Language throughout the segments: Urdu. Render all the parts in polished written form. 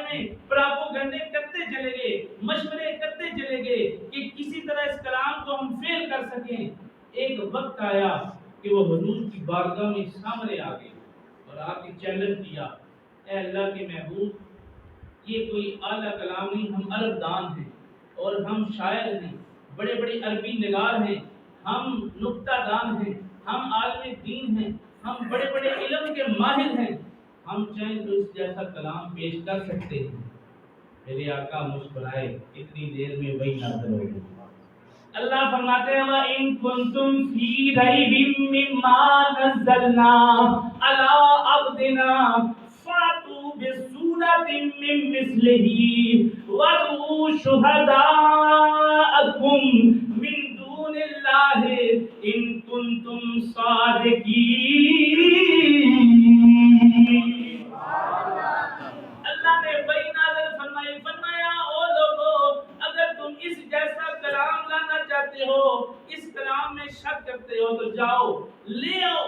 میں پراپوگنڈے کرتے چلے گئے، مشورے کرتے چلے گئے کہ کسی طرح اس کلام کو ہم فیل کر سکیں۔ ایک وقت آیا کہ وہ حضور کی بارگاہ میں سامنے آ گئے اور آ کے چیلنج کیا، اے اللہ کے محبوب، یہ کوئی اعلیٰ کلام نہیں، ہم عرب دان ہیں اور ہم شاعر ہیں، بڑے بڑے عربی نگار ہیں، ہم نکتہ دان ہیں، ہم عالم دین ہیں، ہم بڑے بڑے علم کے ماہر ہیں، ہم چاہیں تو اس جیسا کلام پیش کر سکتے ہیں۔ میرے آقا مسکرائے، اتنی دیر میں وہی نازل ہو گئی۔ اللہ فرماتے ہیں وَإِن كُنتُمْ فِي رَيْبٍ مِّمَّا نَزَّلْنَا عَلَىٰ عَبْدِنَا فَأْتُوا بِسُورَةٍ مِّن مِّثْلِهِ وَادْعُوا شُهَدَاءَكُم مِّن دُونِ اللَّهِ إِن كُنتُمْ صَادِقِينَ۔ اللہ نے وہی نازل فرمایا او لوگو، اگر تم اس جیسا کلام لانا چاہتے ہو، اس کلام میں شک کرتے ہو تو جاؤ لے آؤ،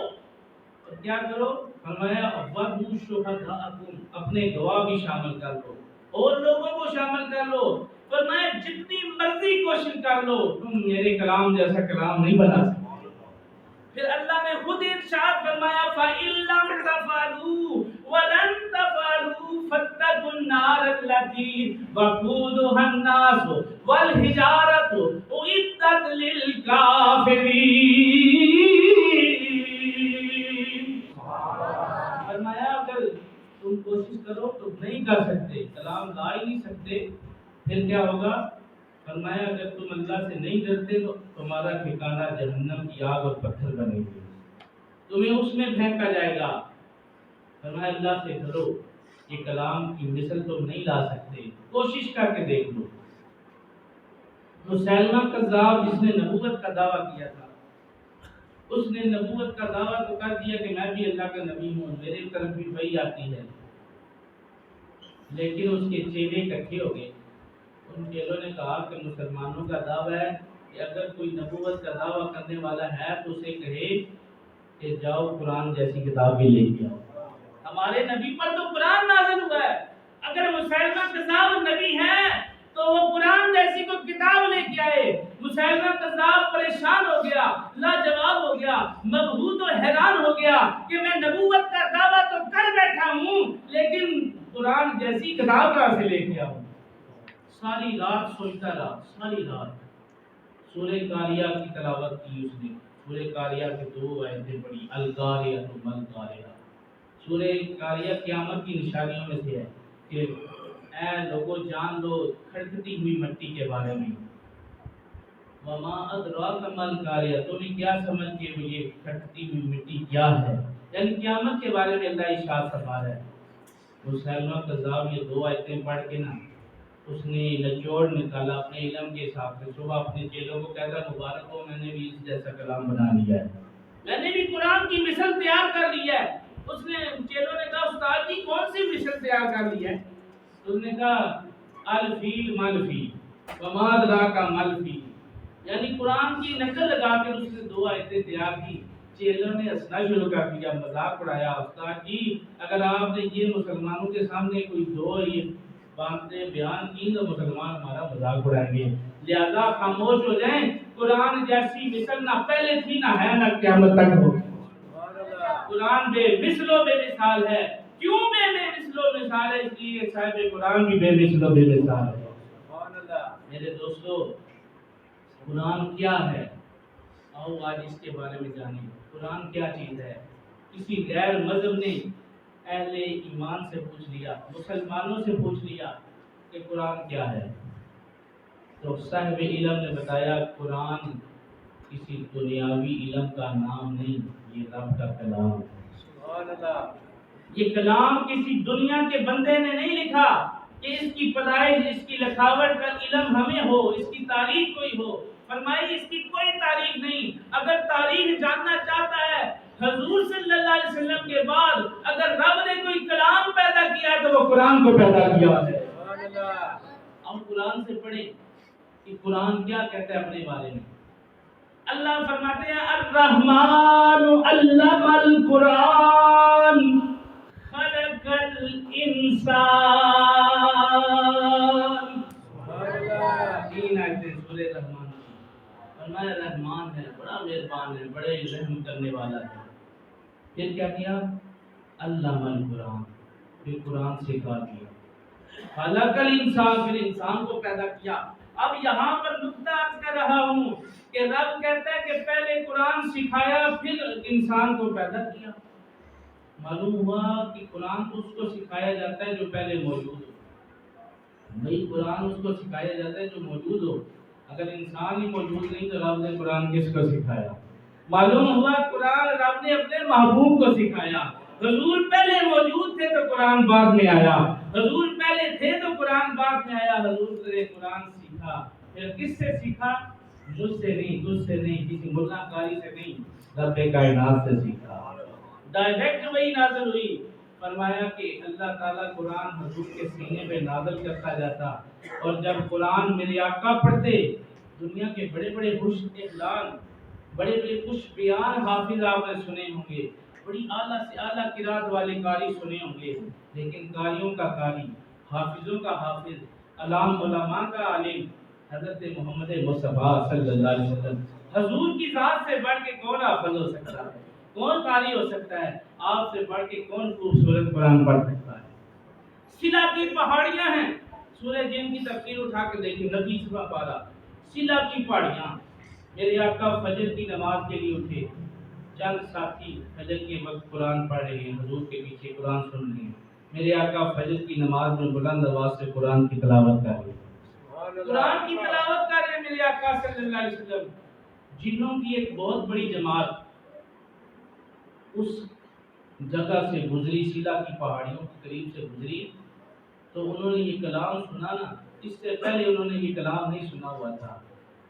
اور کیا کرو؟ فرمایا وَادْعُوا شُهَدَاءَكُم، اپنے گواہ بھی شامل کر لو اور لوگوں کو شامل کر لو۔ فرمایا جتنی مرضی کوشش کر لو، تم میرے کلام جیسا کلام نہیں بنا سکتے۔ پھر اللہ نے خود ارشاد فرمایا فَإِن لَّمْ تَفْعَلُوا وَلَن تَفْعَلُوا فَاتَّقُوا النَّارَ الَّتِي وَقُودُهَا النَّاسُ وَالْحِجَارَةُ أُعِدَّتْ لِلْكَافِرِينَ۔ فرمایا اگر تم کوشش کرو تو نہیں کر سکتے، کلام لا ہی نہیں سکتے، پھر کیا ہوگا؟ فرمایا اگر تم اللہ سے نہیں ڈرتے تو تمہارا ٹھکانہ جہنم کی آگ اور پتھر بنے گی، تمہیں اس میں پھینکا جائے گا۔ فرمایا اللہ سے ڈرو، یہ کلام کی مثل تم نہیں لا سکتے، کوشش کر کے دیکھ لو۔ مسیلمہ کذاب جس نے نبوت کا دعویٰ کیا تھا، اس نے نبوت کا دعویٰ تو کر دیا کہ میں بھی اللہ کا نبی ہوں، میری طرف بھی وحی آتی ہے، لیکن اس کے چیلے اکٹھے ہو گئے۔ ان چیلوں نے کہا کہ مسلمانوں کا دعویٰ ہے کہ اگر کوئی نبوت کا دعویٰ کرنے والا ہے تو اسے کہے کہ جاؤ قرآن جیسی کتاب بھی لے کے آؤ، ہمارے نبی پر تو قرآن نازل ہوا ہے، اگر مسیلمہ کذاب نبی ہے تو وہ قرآن جیسی کو کتاب لے کے آئے۔ مسیلمہ کذاب پریشان ہو گیا، لاجواب ہو گیا، مبہوت و حیران ہو گیا کہ میں نبوت کا دعویٰ تو کر بیٹھا ہوں لیکن قرآن جیسی کتاب کہاں سے لے کے آؤں؟ ساری رات سوچتا رہا، ساری رات سورہ قاریہ کی تلاوت کی اس نے۔ سورہ قاریہ کی 2 آیتیں پڑھی، القاریہ تو ملقاریہ۔ سورہ قاریہ قیامت کی نشانیوں میں سے ہے کہ اے لوگوں جان لو کھڑکتی ہوئی مٹی کے بارے میں، وما ادراک ملقاریہ، تمہیں کیا سمجھ کے یہ کھڑکتی ہوئی مٹی کیا ہے، یعنی قیامت کے بارے میں اللہ ارشاد فرما رہا ہے۔ مسلمہ کذاب یہ 2 آیتیں پڑھ کے نا اس نے نچوڑ نکالا اپنے علم کے حساب سے۔ صبح اپنے چیلوں کو کہتا مبارک ہو، میں نے بھی اس جیسا کلام بنا لیا ہے، میں نے بھی قرآن کی مثل تیار کر لی ہے۔ اس نے چیلوں نے کہا استاد جی کون سی مثل تیار کر لی ہے؟ اس نے کہا الفیل ملفی وما ادراک ملفی، یعنی قرآن کی نقل لگا کے اس نے 2 آیتیں تیار کی۔ چیلوں نے ہنسنا شروع کر دیا، مذاق اڑایا، استاد جی اگر آپ نے یہ مسلمانوں کے سامنے کوئی 2 یہ باتیں بیان کی تو مسلمان ہمارا مذاق اڑائیں گے، لہذا خاموش ہو جائیں، قرآن جیسی مثل نہ پہلے تھی نہ ہے نہ قیامت تک ہوگی۔ قرآن بے مثل و بے مثال ہے، کیوں بے مثل و مثال ہے؟ اس لیے صاحب قرآن بھی بے مثل و بے مثال ہے۔ میرے دوستو قرآن کیا ہے؟ آؤ آج اس کے بارے میں جانیں۔ قرآن کیا چیز ہے؟ کسی غیر مذہب نے اہل ایمان سے پوچھ لیا، مسلمانوں سے پوچھ لیا کہ قرآن کیا ہے، تو صاحب علم نے بتایا قرآن کسی دنیاوی علم کا نام نہیں، یہ رب کا کلام ہے۔ یہ کلام کسی دنیا کے بندے نے نہیں لکھا کہ اس کی پیدائش، اس کی لکھاوٹ کا علم ہمیں ہو، اس کی تاریخ کوئی ہو۔ فرمائی اس کی کوئی تاریخ نہیں۔ اگر تاریخ جاننا چاہتا ہے حضور صلی اللہ علیہ وسلم کے بعد اگر رب نے کوئی کلام پیدا کیا ہے تو وہ قرآن کو پیدا کیا ہے۔ ہم قرآن سے پڑھیں کہ قرآن کیا کہتا ہے اپنے بارے میں۔ اللہ فرماتے ہیں الرحمن علم القرآن خلق الانسان فرمایا رحمان ہے، بڑا مہربان ہے، بڑے رحم کرنے والا ہے۔ پھر کیا کیا؟ علم القرآن، پھر قرآن سکھا دیا۔ خلق الانسان، پھر انسان کو پیدا کیا۔ اب یہاں پر نقطہ عرض کر رہا ہوں کہ رب کہتا ہے کہ پہلے قرآن سکھایا پھر انسان کو پیدا کیا۔ معلوم ہوا کہ قرآن تو اس کو سکھایا جاتا ہے جو پہلے موجود ہو، بھائی قرآن اس کو سکھایا جاتا ہے جو موجود ہو۔ اگر انسان ہی موجود نہیں تو رب نے قرآن کس کو سکھایا؟ معلوم ہوا قرآن رب نے اپنے محبوب کو سکھایا۔ حضور پہلے موجود تھے تو قرآن بعد میں آیا، حضور پہلے تھے تو قرآن بعد میں آیا۔ حضور نے قرآن سیکھا، پھر کس سے سیکھا؟ مجھ سے نہیں، تجھ سے نہیں، کسی ملا قاری سے نہیں، رب کائنات سے سیکھا۔ ڈائریکٹ وہی نازل ہوئی۔ فرمایا کہ اللہ تعالیٰ قرآن حضور کے سینے پہ نازل کرتا جاتا، اور جب قرآن میرے آقا پڑھتے، دنیا کے بڑے بڑے خوش اعلان، بڑے بڑے خوش بیان حافظ آپ نے سنے ہوں گے، بڑی اعلیٰ سے اعلیٰ قرات والے قاری سنے ہوں گے، لیکن قاریوں کا قاری، حافظوں کا حافظ، علماء کا عالم حضرت محمد مصطفیٰ صلی اللہ علیہ وسلم۔ حضور کی ذات سے بڑھ کے کون حافظ ہو سکتا ہے؟ کون قاری ہو سکتا ہے؟ آپ سے بڑھ کے کون خوبصورت قرآن پڑھ سکتا ہے؟ سلا کی پہاڑیاں ہیں، سورہ جن کی تفسیر اٹھا کے دیکھیں، 29واں پارہ، سلا کی پہاڑیاں۔ میرے آقا فجر کی نماز کے لیے اٹھے، چند ساتھی فجر کے وقت قرآن پڑھ رہے ہیں، حضور کے پیچھے قرآن سن رہے ہیں۔ میرے آقا فجر کی نماز میں بلند آواز سے قرآن کی تلاوت کر رہے ہیں، قرآن کی تلاوت کر رہے ہیں میرے آقا صلی اللہ علیہ وسلم۔ جنوں کی ایک بہت بڑی جماعت اس جگہ سے گزری، سیلا کی پہاڑیوں کے قریب سے گزری، تو انہوں نے یہ کلام سنا نا، اس سے پہلے انہوں نے یہ کلام نہیں سنا ہوا تھا۔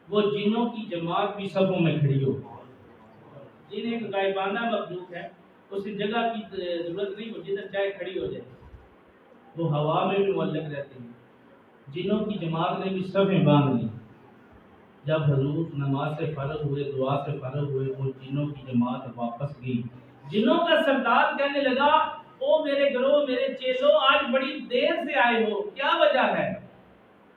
وہ جنوں کی جماعت بھی صفوں میں کھڑی ہو، جن ایک غائبانہ مخلوق ہے، اس جگہ کی ضرورت نہیں، وہ جدھر چاہے کھڑی ہو جائے، وہ ہوا میں بھی معلق رہتے ہیں۔ جنوں کی جماعت نے بھی صفیں باندھ لی۔ جب حضور نماز سے فارغ ہوئے، دعا سے فارغ ہوئے، وہ جنوں کی جماعت واپس گئی۔ جنوں کا سردار کہنے لگا، او میرے گروہ، میرے چیلو، آج بڑی دیر سے آئے ہو، کیا وجہ ہے؟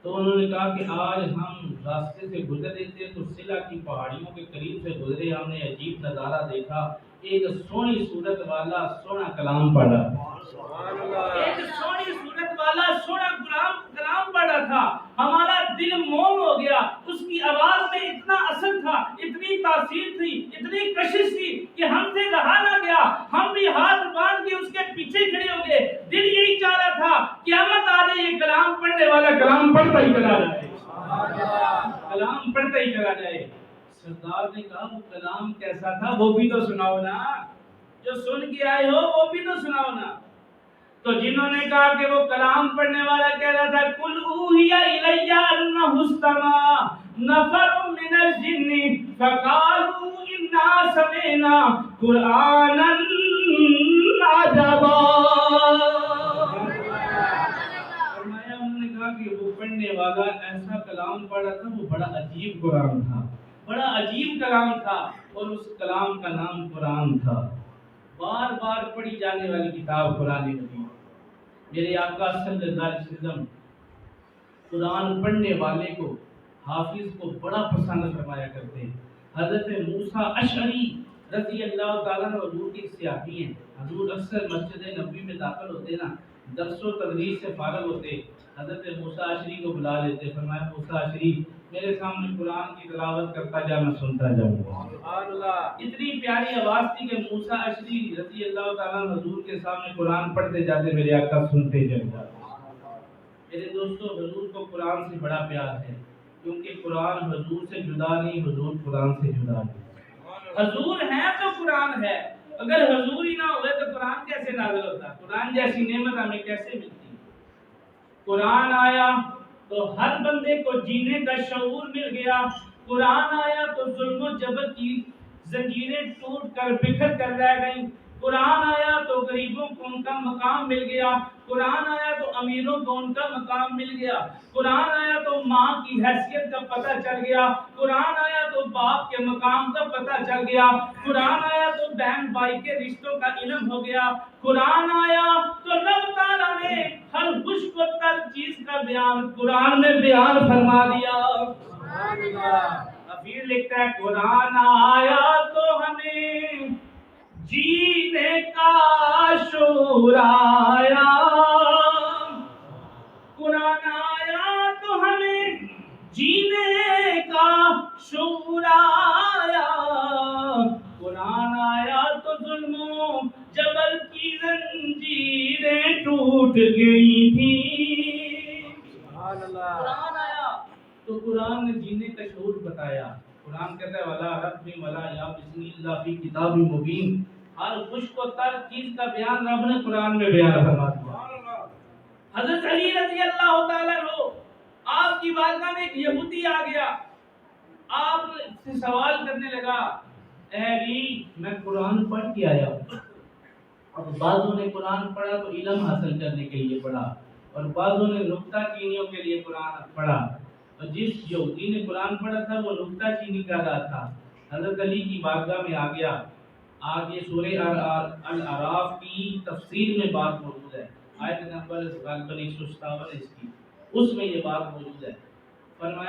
تو انہوں نے کہا کہ آج ہم راستے سے گزر رہے تھے تو سلا کی پہاڑیوں کے قریب سے گزرے، ہم نے عجیب نظارہ دیکھا، ایک سونی صورت والا سونا کلام پڑھا، ایک سونی صورت والا سونا کلام پڑھا تھا، ہمارا دل موم ہو گیا، اس کی آواز میں اتنا اثر تھا، اتنی تاثیر تھی، اتنی کشش تھی کہ ہم سے رہا نہ گیا، ہم بھی ہاتھ باندھ کے اس کے پیچھے کھڑے ہو گئے۔ دل یہی چاہ رہا تھا قیامت آ جائے، یہ کلام پڑھنے والا کلام پڑھتا ہی چلا جائے، کلام پڑھتا ہی چلا جائے۔ سردار نے کہا وہ کلام کیسا تھا وہ بھی تو سناؤ نا، جو سن کے آئے ہو وہ بھی تو سناؤ نا۔ تو جنہوں نے کہا کہ وہ کلام پڑھنے والا کہہ رہا تھا، قُلْ أُوحِيَ إِلَيَّ أَنَّهُ اسْتَمَعَ نَفَرٌ مِّنَ الْجِنِّ فَقَالُوا إِنَّا سَمِعْنَا قُرْآنًا عَجَبًا۔ فرمایا انہوں نے کہا کہ وہ پڑھنے والا ایسا کلام پڑھ رہا تھا، وہ بڑا عجیب قرآن تھا، بڑا عجیب کلام تھا، اور اس کلام کا نام قرآن تھا۔ بار بار پڑھی جانے والی کتاب قرآن مجید۔ میرے آقا صلی اللہ علیہ وسلم قرآن پڑھنے والے کو، حافظ کو بڑا پسند فرمایا کرتے ہیں۔ حضرت موسیٰ اشعری رضی اللہ تعالیٰ عنہ حضور کے صحابی ہیں۔ حضور اکثر مسجد نبوی میں داخل ہوتے نا، درس و تدریس سے فارغ ہوتے، حضرت موسیٰ اشعری کو بلا لیتے، فرمایا موسیٰ اشعری میرے سامنے قرآن کی تلاوت کرتا جا، میں سنتا جاؤں گا۔ اتنی پیاری آواز تھی کہ موسیٰ اشعری رضی اللہ تعالیٰ عنہ حضور کے سامنے قرآن پڑھتے جاتے، میرے آقا سنتے چلے جاتے۔ میرے دوستو، حضور کو قرآن سے بڑا پیار ہے، کیونکہ قرآن حضور سے جدا نہیں، حضور قرآن سے جدا نہیں۔ حضور ہے تو قرآن ہے، اگر حضور ہی نہ ہوئے تو قرآن کیسے نازل ہوتا؟ قرآن جیسی نعمت ہمیں کیسے ملتی؟ قرآن آیا تو ہر بندے کو جینے کا شعور مل گیا، قرآن آیا تو ظلم و جبر کی زنجیریں ٹوٹ کر بکھر کر رہ گئیں، قرآن آیا تو غریبوں کو ان کا مقام مل گیا، قرآن آیا تو امیروں کو ان کا مقام مل گیا، قرآن آیا تو ماں کی حیثیت کا پتہ چل گیا، قرآن آیا تو باپ کے مقام کا پتہ چل گیا، قرآن آیا تو بہن بھائی کے رشتوں کا علم ہو گیا، قرآن آیا تو رب تعالیٰ نے ہر خشک و تر چیز کا بیان قرآن میں بیان فرما دیا۔ اب پھر لکھتا ہے قرآن آیا تو ہمیں جینے کا شعور آیا، قرآن آیا تو ہمیں جینے کا شعور آیا، قرآن آیا تو ظلم و جبر کی زنجیریں ٹوٹ گئی تھی۔ قرآن آیا تو قرآن نے جینے کا شعور بتایا۔ قرآن کہتا ہے وَلَا رَبِّ وَلَا یا بسم اللہ فی کتاب مبین، ہر خشک و تر چیز کا بیان رب نے قرآن میں بیان فرما دیا۔ حضرت علی رضی اللہ تعالیٰ عنہ، آپ کی بارگاہ میں ایک یہودی آ گیا، آپ سے سوال کرنے لگا، اے علی میں قرآن پڑھ کے آیا ہوں، اور بعضوں نے قرآن پڑھا تو علم حاصل کرنے کے لیے پڑھا، اور بعضوں نے نکتہ چینیوں کے لیے قرآن پڑھا، اور جس یہودی نے قرآن پڑھا تھا وہ نکتہ چینی کر رہا تھا۔ حضرت علی کی بارگاہ میں آ گیا، آج یہ سورہ الاعراف کی تفسیر میں بات موجود ہے، آیت نمبر 157 اس کی، اس میں یہ بات موجود ہے۔ فرمایا